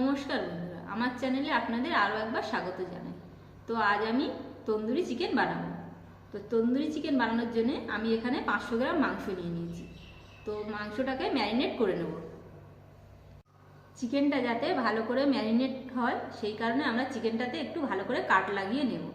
নমস্কার বন্ধুরা, আমার চ্যানেলে আপনাদের আরও একবার স্বাগত জানাই। তো আজ আমি তন্দুরি চিকেন বানাবো। তো তন্দুরি চিকেন বানানোর জন্য আমি এখানে 500 গ্রাম মাংস নিয়ে নিয়েছি। তো মাংসটাকে ম্যারিনেট করে নেব। চিকেনটা যাতে ভালো করে ম্যারিনেট হয় সেই কারণে আমরা চিকেনটাতে একটু ভালো করে কাট লাগিয়ে নেব।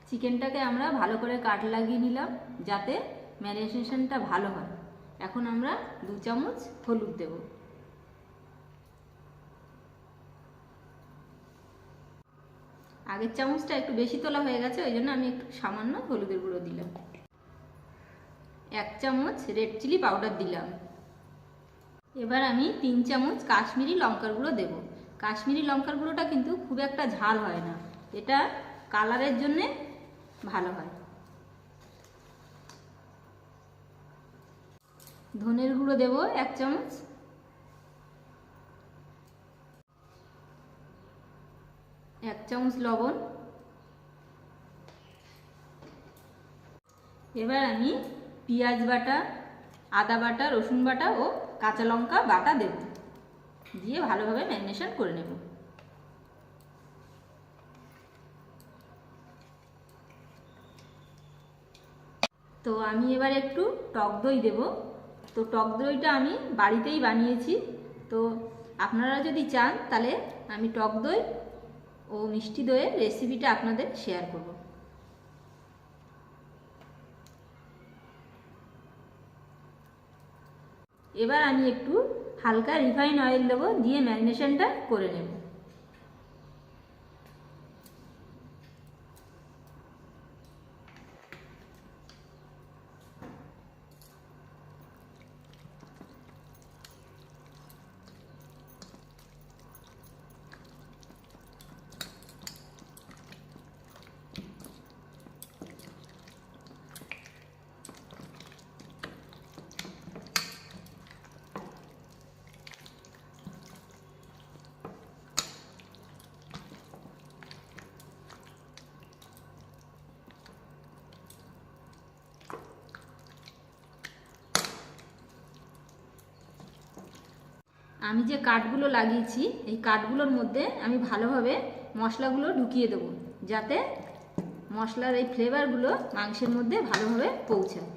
চিকেনটাকে আমরা ভালো করে কাট লাগিয়ে নিলাম যাতে ম্যারিনেশনটা ভালো হয়। এখন আমরা 2 চামচ হলুদ দেব। আগের চামচটা একটু বেশি তোলা হয়ে গেছে, ওই জন্য আমি একটু সামান্য হলুদের গুঁড়ো দিলাম। 1 চামচ রেড চিলি পাউডার দিলাম। এবার আমি 3 চামচ কাশ্মীরি লঙ্কার গুঁড়ো দেব। কাশ্মীরি লঙ্কার গুঁড়োটা কিন্তু খুব একটা ঝাল হয় না, এটা কালারের জন্যে ভালো হয়। ধনের গুঁড়ো দেব 1 চামচ। এক চামচ লবণ। এবার আমি পেঁয়াজ বাটা, আদা বাটা, রসুন বাটা ও কাঁচা লঙ্কা বাটা দেব, দিয়ে ভালোভাবে ম্যারিনেশন করে নেব। তো আমি এবার একটু টক দই দেব। তো টক দইটা আমি বাড়িতেই বানিয়েছি। তো আপনারা যদি চান তাহলে আমি টক দই ও মিষ্টি দইয়ের রেসিপিটা আপনাদের শেয়ার করব। এবার আমি একটু হালকা রিফাইন অয়েল দেবো, দিয়ে ম্যারিনেশনটা করে নেব। আমি যে কাঠগুলো লাগিয়েছি এই কাঠগুলোর মধ্যে আমি ভালোভাবে মশলাগুলো ঢুকিয়ে দেবো, যাতে মশলার এই ফ্লেভারগুলো মাংসের মধ্যে ভালোভাবে পৌঁছায়।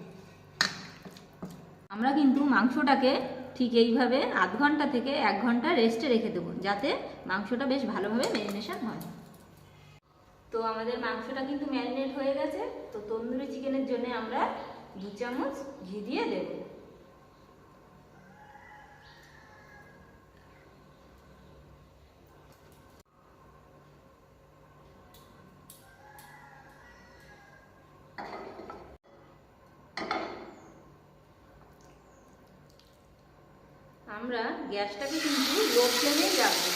আমরা কিন্তু মাংসটাকে ঠিক এইভাবে আধ ঘন্টা থেকে 1 ঘন্টা রেস্টে রেখে দেবো, যাতে মাংসটা বেশ ভালোভাবে ম্যারিনেশন হয়। তো আমাদের মাংসটা কিন্তু ম্যারিনেট হয়ে গেছে। তো তন্দুরি চিকেনের জন্য আমরা 2 চামচ ঘি দিয়ে দেব। আমরা গ্যাসটাকে কিন্তু লো ফ্লেমেই রাখবো।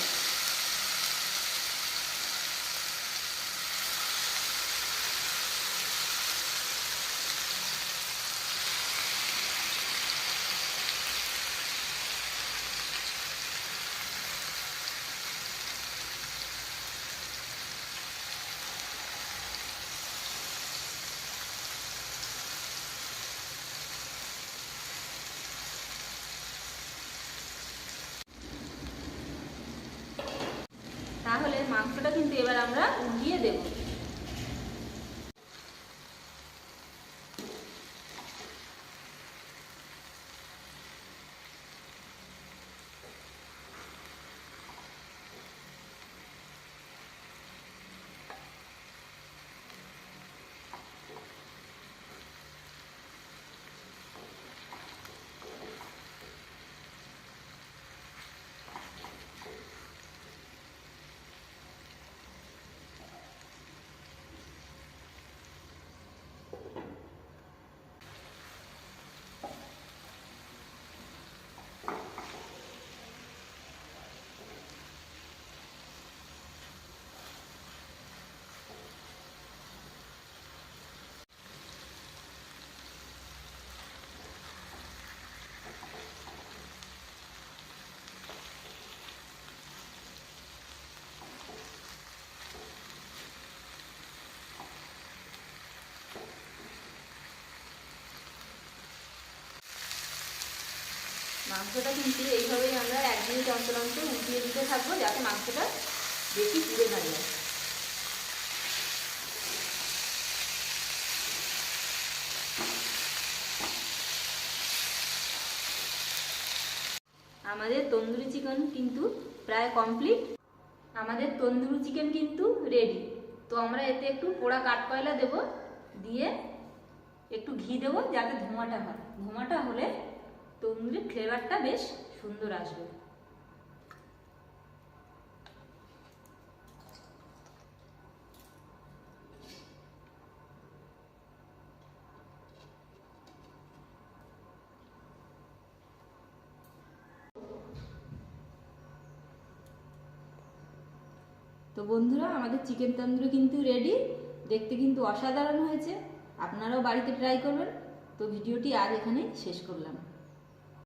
তাহলে মাংসটা কিন্তু এবার আমরা উঠিয়ে দেব। মাংসটা কিন্তু এইভাবেই আমরা 1 মিনিট অন্তর অন্তর উঠিয়ে দিতে থাকবো, যাতে মাংসটা বেশি পুড়ে না যায়। আমাদের তন্দুরি চিকেন কিন্তু প্রায় কমপ্লিট। আমাদের তন্দুরি চিকেন কিন্তু রেডি। তো আমরা এতে একটু পোড়া কাঠকয়লা দেব, দিয়ে একটু ঘি দেবো যাতে ধোঁয়াটা হয়। ধোঁয়াটা হলে তন্দুরির ফ্লেভারটা বেশ সুন্দর আসবে। তো বন্ধুরা, আমাদের চিকেন তন্দুরি কিন্তু রেডি। দেখতে কিন্তু অসাধারণ হয়েছে। আপনারাও বাড়িতে ট্রাই করবেন। তো ভিডিওটি আজ এখানেই শেষ করলাম।